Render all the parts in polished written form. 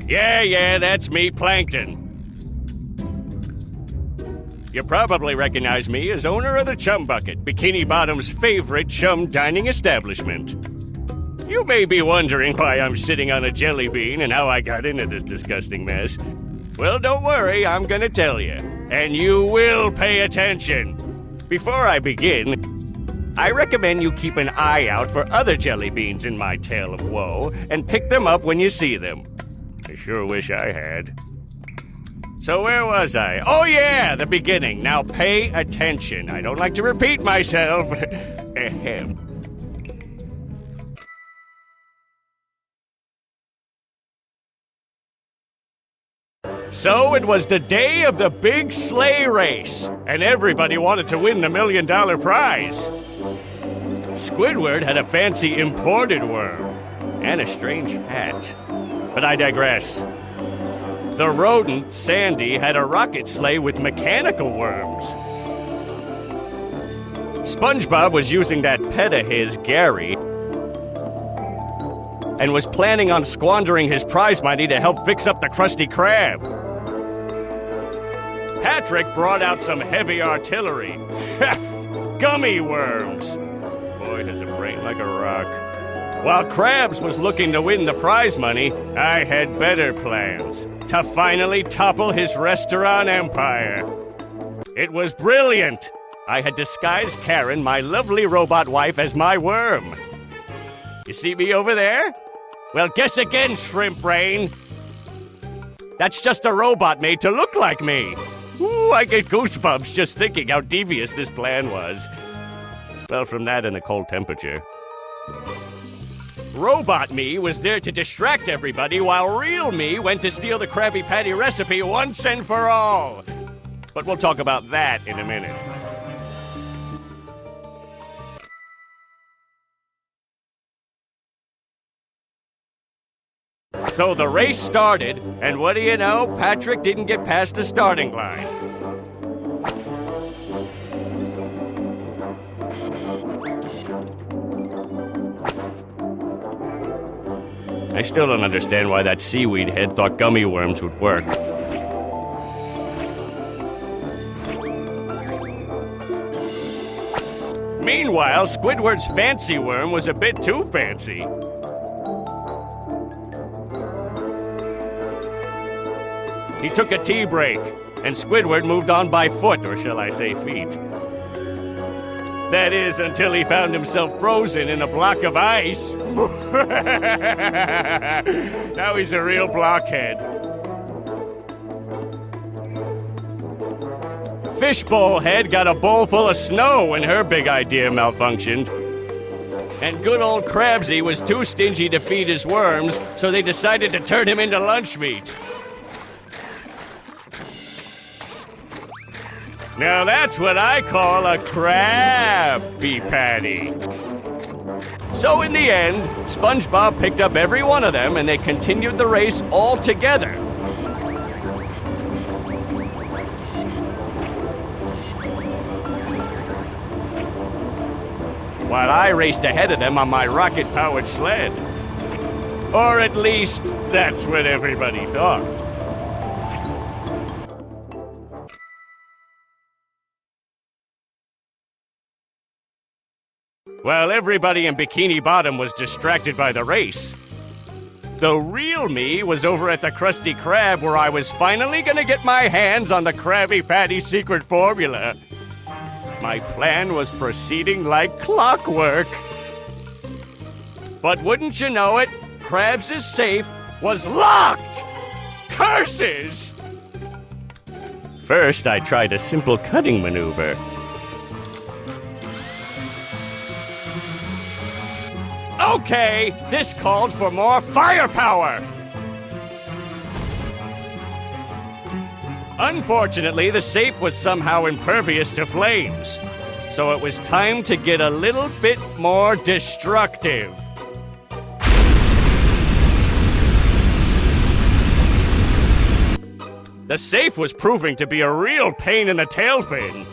Yeah, that's me, Plankton. You probably recognize me as owner of the Chum Bucket, Bikini Bottom's favorite chum dining establishment. You may be wondering why I'm sitting on a jelly bean and how I got into this disgusting mess. Well, don't worry, I'm gonna tell you. And you will pay attention. Before I begin, I recommend you keep an eye out for other jelly beans in my tale of woe and pick them up when you see them. I sure wish I had. So where was I? Oh yeah, the beginning. Now pay attention. I don't like to repeat myself. Ahem. So it was the day of the big sleigh race, and everybody wanted to win the $1 million prize. Squidward had a fancy imported worm, and a strange hat. But I digress. The rodent, Sandy, had a rocket sleigh with mechanical worms. SpongeBob was using that pet of his, Gary, and was planning on squandering his prize money to help fix up the Krusty Krab. Patrick brought out some heavy artillery. Gummy worms. Boy has a brain like a rock. While Krabs was looking to win the prize money, I had better plans to finally topple his restaurant empire. It was brilliant. I had disguised Karen, my lovely robot wife, as my worm. You see me over there? Well, guess again, shrimp brain. That's just a robot made to look like me. Ooh, I get goosebumps just thinking how devious this plan was. Well, from that and the cold temperature. Robot me was there to distract everybody, while real me went to steal the Krabby Patty recipe once and for all. But we'll talk about that in a minute. So the race started, and what do you know? Patrick didn't get past the starting line. I still don't understand why that seaweed head thought gummy worms would work. Meanwhile, Squidward's fancy worm was a bit too fancy. He took a tea break, and Squidward moved on by foot, or shall I say feet. That is, until he found himself frozen in a block of ice. Now he's a real blockhead. Fishbowl Head got a bowl full of snow when her big idea malfunctioned. And good old Krabsy was too stingy to feed his worms, so they decided to turn him into lunch meat. Now that's what I call a Krabby Patty. So in the end, SpongeBob picked up every one of them and they continued the race all together. While I raced ahead of them on my rocket-powered sled. Or at least, that's what everybody thought. While everybody in Bikini Bottom was distracted by the race, the real me was over at the Krusty Krab, where I was finally gonna get my hands on the Krabby Patty secret formula. My plan was proceeding like clockwork. But wouldn't you know it, Krabs' safe was locked! Curses! First, I tried a simple cutting maneuver. Okay, this called for more firepower! Unfortunately, the safe was somehow impervious to flames, so it was time to get a little bit more destructive. The safe was proving to be a real pain in the tail fin.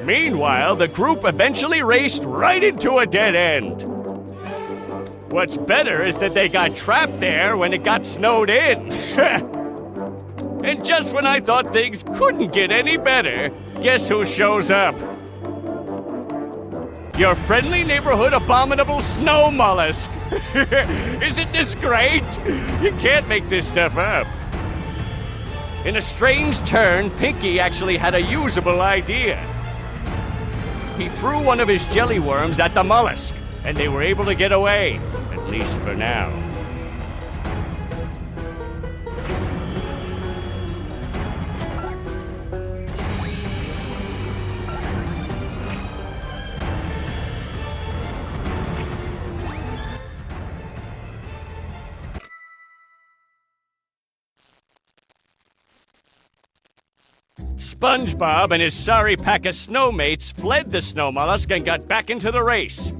Meanwhile, the group eventually raced right into a dead end. What's better is that they got trapped there when it got snowed in. And just when I thought things couldn't get any better, guess who shows up? Your friendly neighborhood abominable snow mollusk. Isn't this great? You can't make this stuff up. In a strange turn, Pinky actually had a usable idea. He threw one of his jelly worms at the mollusk, and they were able to get away, at least for now. SpongeBob and his sorry pack of snowmates fled the snow mollusk and got back into the race.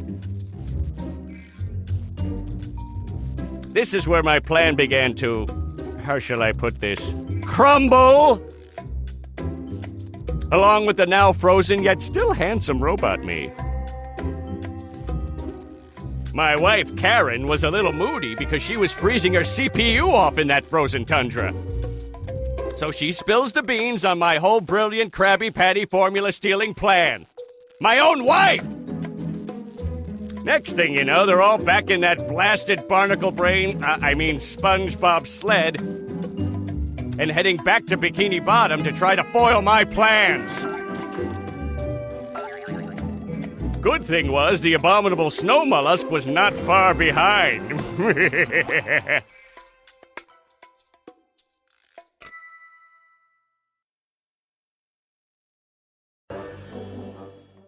This is where my plan began to, how shall I put this, crumble! Along with the now frozen yet still handsome robot me. My wife, Karen, was a little moody because she was freezing her CPU off in that frozen tundra. So she spills the beans on my whole brilliant Krabby Patty formula-stealing plan. My own wife! Next thing you know, they're all back in that blasted barnacle brain, SpongeBob sled, and heading back to Bikini Bottom to try to foil my plans. Good thing was, the abominable snow mollusk was not far behind.